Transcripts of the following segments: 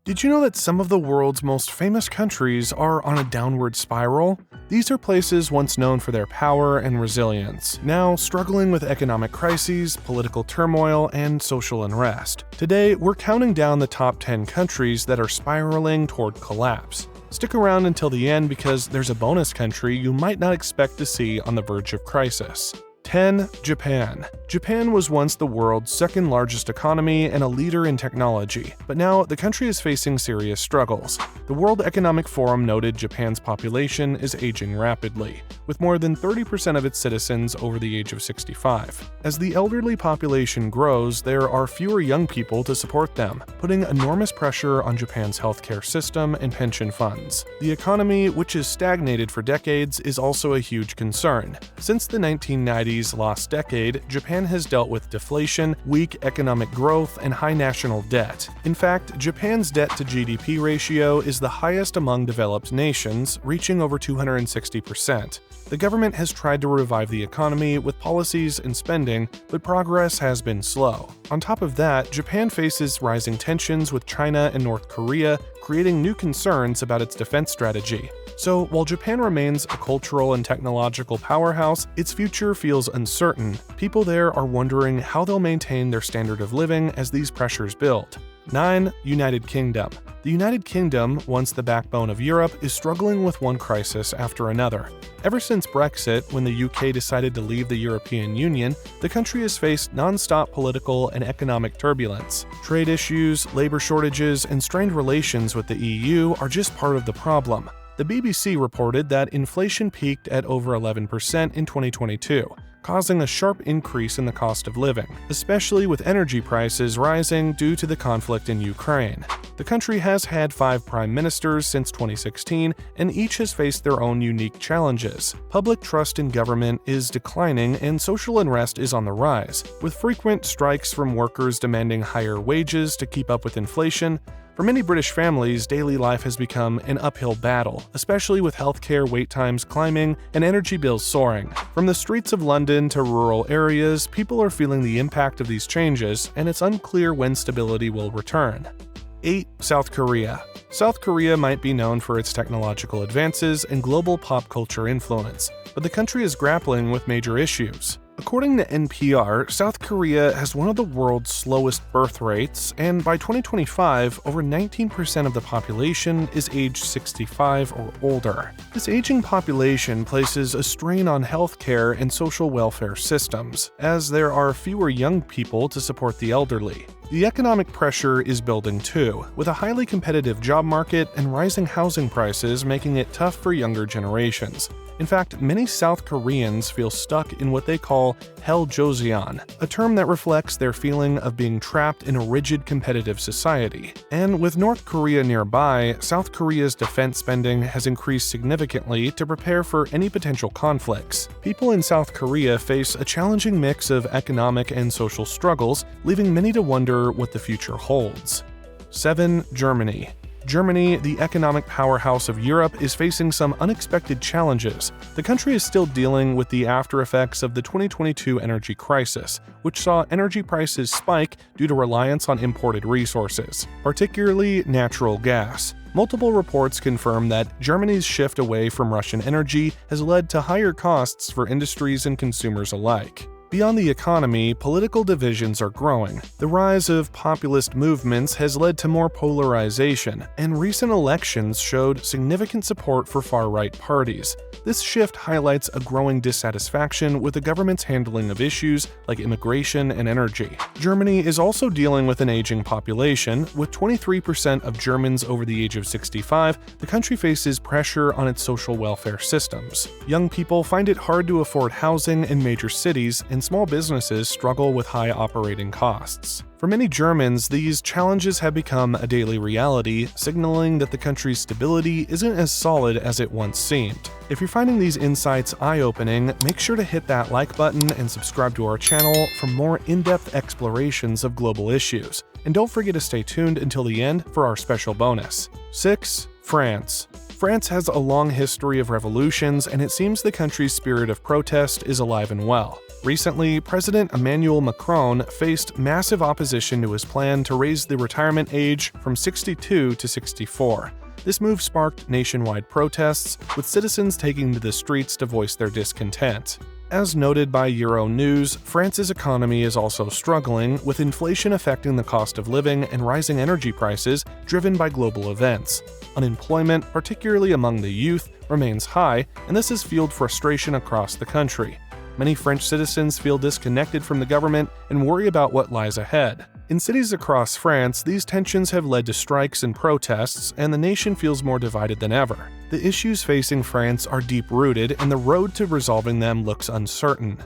Did you know that some of the world's most famous countries are on a downward spiral? These are places once known for their power and resilience, now struggling with economic crises, political turmoil, and social unrest. Today, we're counting down the top 10 countries that are spiraling toward collapse. Stick around until the end because there's a bonus country you might not expect to see on the verge of crisis. 10. Japan. Japan was once the world's second largest economy and a leader in technology, but now the country is facing serious struggles. The World Economic Forum noted Japan's population is aging rapidly, with more than 30% of its citizens over the age of 65. As the elderly population grows, there are fewer young people to support them, putting enormous pressure on Japan's healthcare system and pension funds. The economy, which has stagnated for decades, is also a huge concern. Since the 1990s lost decade, Japan has dealt with deflation, weak economic growth, and high national debt. In fact, Japan's debt to GDP ratio is the highest among developed nations, reaching over 260%. The government has tried to revive the economy with policies and spending, but progress has been slow. On top of that, Japan faces rising tensions with China and North Korea, creating new concerns about its defense strategy. So, while Japan remains a cultural and technological powerhouse, its future feels uncertain. People there are wondering how they'll maintain their standard of living as these pressures build. 9. United Kingdom. The United Kingdom, once the backbone of Europe, is struggling with one crisis after another. Ever since Brexit, when the UK decided to leave the European Union, the country has faced non-stop political and economic turbulence. Trade issues, labor shortages, and strained relations with the EU are just part of the problem. The BBC reported that inflation peaked at over 11% in 2022, causing a sharp increase in the cost of living, especially with energy prices rising due to the conflict in Ukraine. The country has had 5 prime ministers since 2016, and each has faced their own unique challenges. Public trust in government is declining, and social unrest is on the rise, with frequent strikes from workers demanding higher wages to keep up with inflation. For many British families, daily life has become an uphill battle, especially with healthcare wait times climbing and energy bills soaring. From the streets of London to rural areas, people are feeling the impact of these changes, and it's unclear when stability will return. 8. South Korea. South Korea might be known for its technological advances and global pop culture influence, but the country is grappling with major issues. According to NPR, South Korea has one of the world's slowest birth rates, and by 2025, over 19% of the population is aged 65 or older. This aging population places a strain on healthcare and social welfare systems, as there are fewer young people to support the elderly. The economic pressure is building too, with a highly competitive job market and rising housing prices making it tough for younger generations. In fact, many South Koreans feel stuck in what they call Hell-Joseon, a term that reflects their feeling of being trapped in a rigid competitive society. And with North Korea nearby, South Korea's defense spending has increased significantly to prepare for any potential conflicts. People in South Korea face a challenging mix of economic and social struggles, leaving many to wonder what the future holds. 7. Germany. Germany, the economic powerhouse of Europe, is facing some unexpected challenges. The country is still dealing with the after effects of the 2022 energy crisis, which saw energy prices spike due to reliance on imported resources, particularly natural gas. Multiple reports confirm that Germany's shift away from Russian energy has led to higher costs for industries and consumers alike. Beyond the economy, political divisions are growing. The rise of populist movements has led to more polarization, and recent elections showed significant support for far-right parties. This shift highlights a growing dissatisfaction with the government's handling of issues like immigration and energy. Germany is also dealing with an aging population. With 23% of Germans over the age of 65, the country faces pressure on its social welfare systems. Young people find it hard to afford housing in major cities, and small businesses struggle with high operating costs. For many Germans, these challenges have become a daily reality, signaling that the country's stability isn't as solid as it once seemed. If you're finding these insights eye-opening, make sure to hit that like button and subscribe to our channel for more in-depth explorations of global issues. And don't forget to stay tuned until the end for our special bonus. 6. France. France has a long history of revolutions, and it seems the country's spirit of protest is alive and well. Recently, President Emmanuel Macron faced massive opposition to his plan to raise the retirement age from 62 to 64. This move sparked nationwide protests, with citizens taking to the streets to voice their discontent. As noted by Euronews, France's economy is also struggling, with inflation affecting the cost of living and rising energy prices driven by global events. Unemployment, particularly among the youth, remains high, and this has fueled frustration across the country. Many French citizens feel disconnected from the government and worry about what lies ahead. In cities across France, these tensions have led to strikes and protests, and the nation feels more divided than ever. The issues facing France are deep-rooted, and the road to resolving them looks uncertain.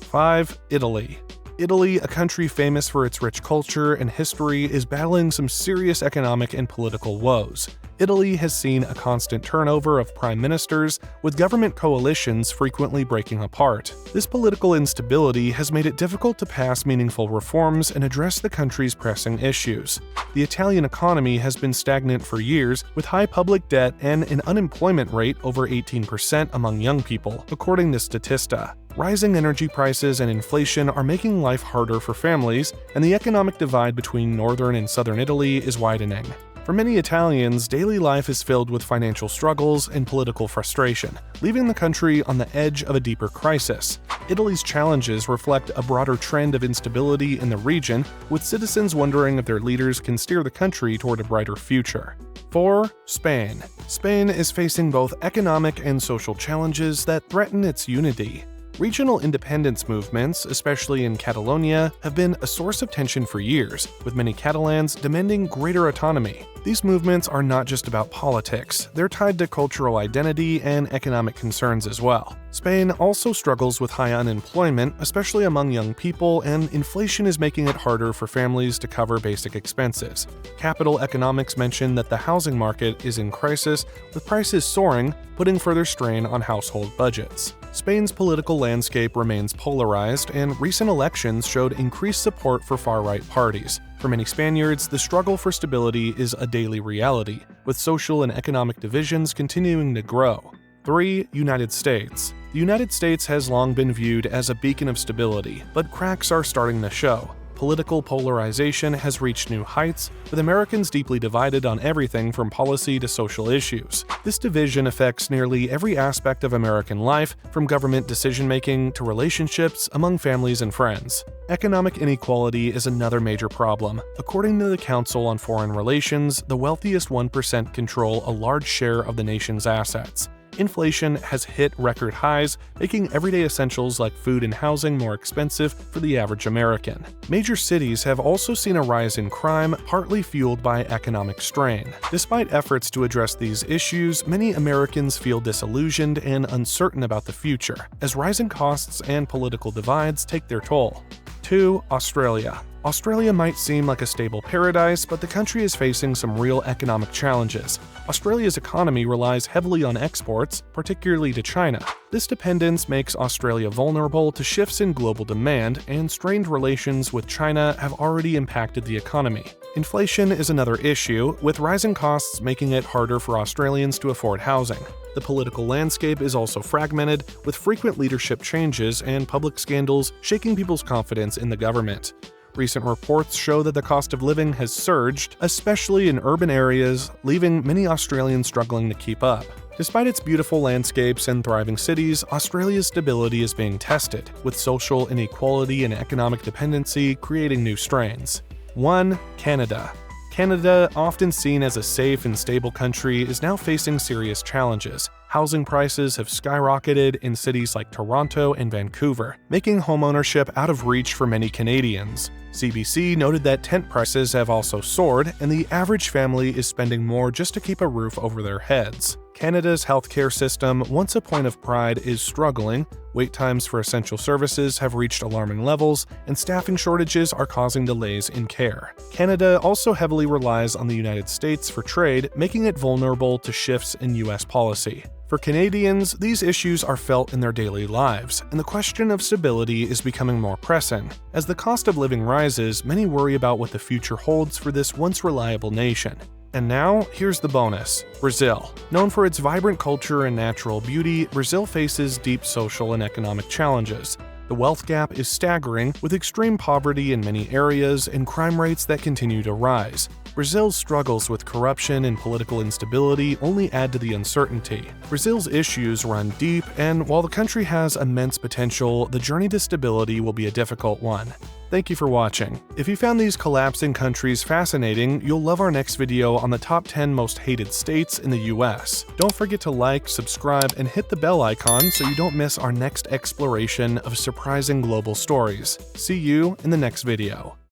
5. Italy. Italy, a country famous for its rich culture and history, is battling some serious economic and political woes. Italy has seen a constant turnover of prime ministers, with government coalitions frequently breaking apart. This political instability has made it difficult to pass meaningful reforms and address the country's pressing issues. The Italian economy has been stagnant for years, with high public debt and an unemployment rate over 18% among young people, according to Statista. Rising energy prices and inflation are making life harder for families, and the economic divide between northern and southern Italy is widening. For many Italians, daily life is filled with financial struggles and political frustration, leaving the country on the edge of a deeper crisis. Italy's challenges reflect a broader trend of instability in the region, with citizens wondering if their leaders can steer the country toward a brighter future. 4. Spain. Spain is facing both economic and social challenges that threaten its unity. Regional independence movements, especially in Catalonia, have been a source of tension for years, with many Catalans demanding greater autonomy. These movements are not just about politics, they're tied to cultural identity and economic concerns as well. Spain also struggles with high unemployment, especially among young people, and inflation is making it harder for families to cover basic expenses. Capital Economics mentioned that the housing market is in crisis, with prices soaring, putting further strain on household budgets. Spain's political landscape remains polarized, and recent elections showed increased support for far-right parties. For many Spaniards, the struggle for stability is a daily reality, with social and economic divisions continuing to grow. 3. United States. The United States has long been viewed as a beacon of stability, but cracks are starting to show. Political polarization has reached new heights, with Americans deeply divided on everything from policy to social issues. This division affects nearly every aspect of American life, from government decision-making to relationships among families and friends. Economic inequality is another major problem. According to the Council on Foreign Relations, the wealthiest 1% control a large share of the nation's assets. Inflation has hit record highs, making everyday essentials like food and housing more expensive for the average American. Major cities have also seen a rise in crime, partly fueled by economic strain. Despite efforts to address these issues, many Americans feel disillusioned and uncertain about the future, as rising costs and political divides take their toll. 2. Australia. Australia might seem like a stable paradise, but the country is facing some real economic challenges. Australia's economy relies heavily on exports, particularly to China. This dependence makes Australia vulnerable to shifts in global demand, and strained relations with China have already impacted the economy. Inflation is another issue, with rising costs making it harder for Australians to afford housing. The political landscape is also fragmented, with frequent leadership changes and public scandals shaking people's confidence in the government. Recent reports show that the cost of living has surged, especially in urban areas, leaving many Australians struggling to keep up. Despite its beautiful landscapes and thriving cities, Australia's stability is being tested, with social inequality and economic dependency creating new strains. 1. Canada. Canada, often seen as a safe and stable country, is now facing serious challenges. Housing prices have skyrocketed in cities like Toronto and Vancouver, making homeownership out of reach for many Canadians. CBC noted that tent prices have also soared, and the average family is spending more just to keep a roof over their heads. Canada's healthcare system, once a point of pride, is struggling. Wait times for essential services have reached alarming levels, and staffing shortages are causing delays in care. Canada also heavily relies on the United States for trade, making it vulnerable to shifts in U.S. policy. For Canadians, these issues are felt in their daily lives, and the question of stability is becoming more pressing. As the cost of living rises, many worry about what the future holds for this once reliable nation. And now, here's the bonus. Brazil. Known for its vibrant culture and natural beauty, Brazil faces deep social and economic challenges. The wealth gap is staggering, with extreme poverty in many areas and crime rates that continue to rise. Brazil's struggles with corruption and political instability only add to the uncertainty. Brazil's issues run deep, and while the country has immense potential, the journey to stability will be a difficult one. Thank you for watching. If you found these collapsing countries fascinating, you'll love our next video on the top 10 most hated states in the US. Don't forget to like, subscribe, and hit the bell icon so you don't miss our next exploration of surprising global stories. See you in the next video.